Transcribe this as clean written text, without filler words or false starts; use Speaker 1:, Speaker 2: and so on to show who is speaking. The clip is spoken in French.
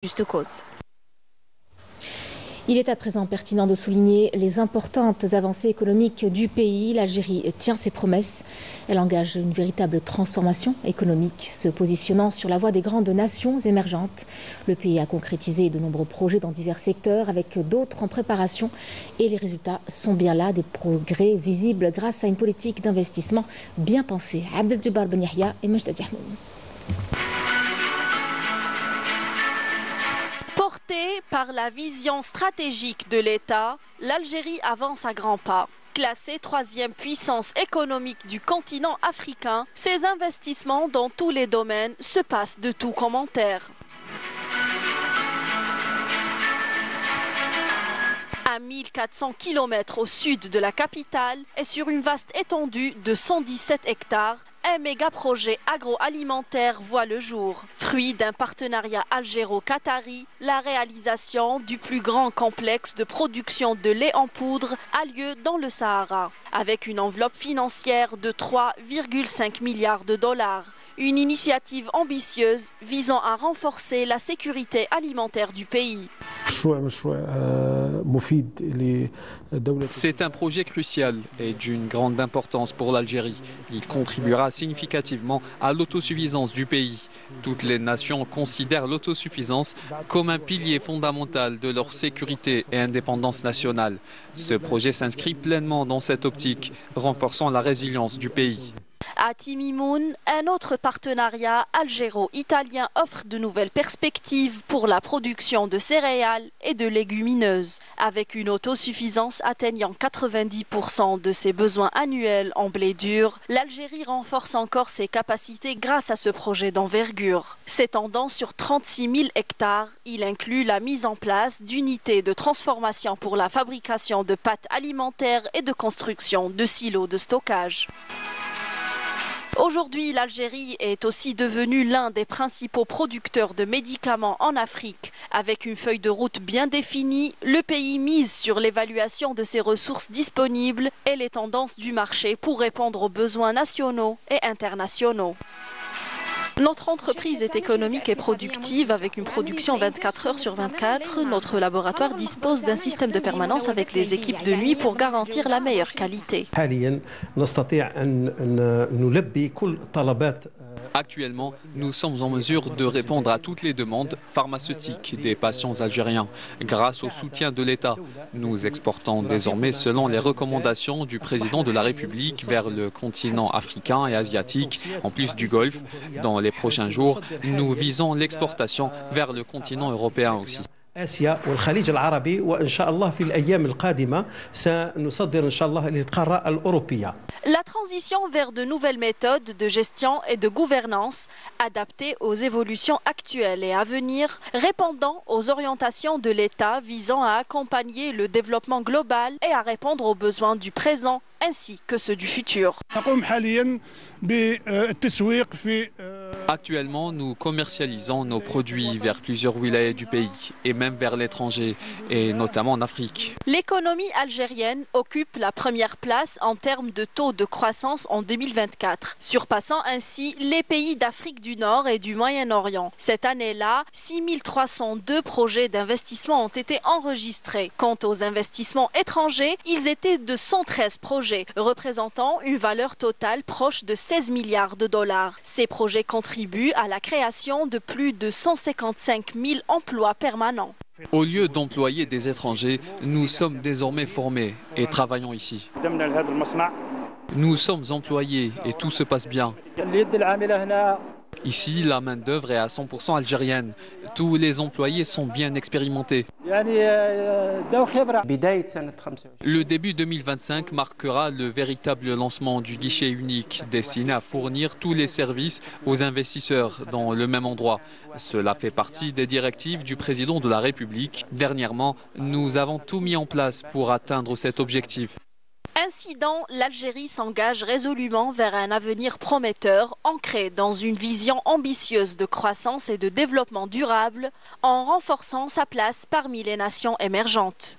Speaker 1: Juste cause.
Speaker 2: Il est à présent pertinent de souligner les importantes avancées économiques du pays. L'Algérie tient ses promesses. Elle engage une véritable transformation économique, se positionnant sur la voie des grandes nations émergentes. Le pays a concrétisé de nombreux projets dans divers secteurs, avec d'autres en préparation. Et les résultats sont bien là, des progrès visibles grâce à une politique d'investissement bien pensée. Abdeldjebbar Ben Yahya et Majda Jahmoun.
Speaker 3: Portée par la vision stratégique de l'État, l'Algérie avance à grands pas. Classée troisième puissance économique du continent africain, ses investissements dans tous les domaines se passent de tout commentaire. À 1400 km au sud de la capitale et sur une vaste étendue de 117 hectares, un méga-projet agroalimentaire voit le jour. Fruit d'un partenariat algéro-qatari, la réalisation du plus grand complexe de production de lait en poudre a lieu dans le Sahara, avec une enveloppe financière de 3,5 milliards de dollars. Une initiative ambitieuse visant à renforcer la sécurité alimentaire du pays.
Speaker 4: C'est un projet crucial et d'une grande importance pour l'Algérie. Il contribuera significativement à l'autosuffisance du pays. Toutes les nations considèrent l'autosuffisance comme un pilier fondamental de leur sécurité et indépendance nationale. Ce projet s'inscrit pleinement dans cette optique, renforçant la résilience du pays.
Speaker 3: À Timimoun, un autre partenariat algéro-italien offre de nouvelles perspectives pour la production de céréales et de légumineuses, avec une autosuffisance atteignant 90% de ses besoins annuels en blé dur. L'Algérie renforce encore ses capacités grâce à ce projet d'envergure. S'étendant sur 36 000 hectares, il inclut la mise en place d'unités de transformation pour la fabrication de pâtes alimentaires et de construction de silos de stockage. Aujourd'hui, l'Algérie est aussi devenue l'un des principaux producteurs de médicaments en Afrique. Avec une feuille de route bien définie, le pays mise sur l'évaluation de ses ressources disponibles et les tendances du marché pour répondre aux besoins nationaux et internationaux. Notre entreprise est économique et productive avec une production 24 heures sur 24. Notre laboratoire dispose d'un système de permanence avec des équipes de nuit pour garantir la meilleure qualité.
Speaker 4: Actuellement, nous sommes en mesure de répondre à toutes les demandes pharmaceutiques des patients algériens. Grâce au soutien de l'État, nous exportons désormais selon les recommandations du président de la République vers le continent africain et asiatique, en plus du Golfe. Dans les prochains jours, nous visons l'exportation vers le continent européen aussi.
Speaker 5: آسيا والخليج العربي وإن شاء الله في الأيام القادمة سنصدر إن شاء الله للقارة الأوروبية.
Speaker 3: La transition vers de nouvelles méthodes de gestion et de gouvernance adaptées aux évolutions actuelles et à venir, répondant aux orientations de l'État visant à accompagner le développement global et à répondre aux besoins du présent ainsi que ceux du futur.
Speaker 4: Actuellement, nous commercialisons nos produits vers plusieurs wilayas du pays et même vers l'étranger, et notamment en Afrique.
Speaker 3: L'économie algérienne occupe la première place en termes de taux de croissance en 2024, surpassant ainsi les pays d'Afrique du Nord et du Moyen-Orient. Cette année-là, 6 302 projets d'investissement ont été enregistrés. Quant aux investissements étrangers, ils étaient de 113 projets, représentant une valeur totale proche de 16 milliards de dollars. Ces projets contribuent à la création de plus de 155 000 emplois permanents.
Speaker 4: Au lieu d'employer des étrangers, nous sommes désormais formés et travaillons ici. Nous sommes employés et tout se passe bien. Ici, la main-d'œuvre est à 100% algérienne. Tous les employés sont bien expérimentés. Le début 2025 marquera le véritable lancement du guichet unique destiné à fournir tous les services aux investisseurs dans le même endroit. Cela fait partie des directives du président de la République. Dernièrement, nous avons tout mis en place pour atteindre cet objectif.
Speaker 3: Ainsi donc, l'Algérie s'engage résolument vers un avenir prometteur, ancré dans une vision ambitieuse de croissance et de développement durable, en renforçant sa place parmi les nations émergentes.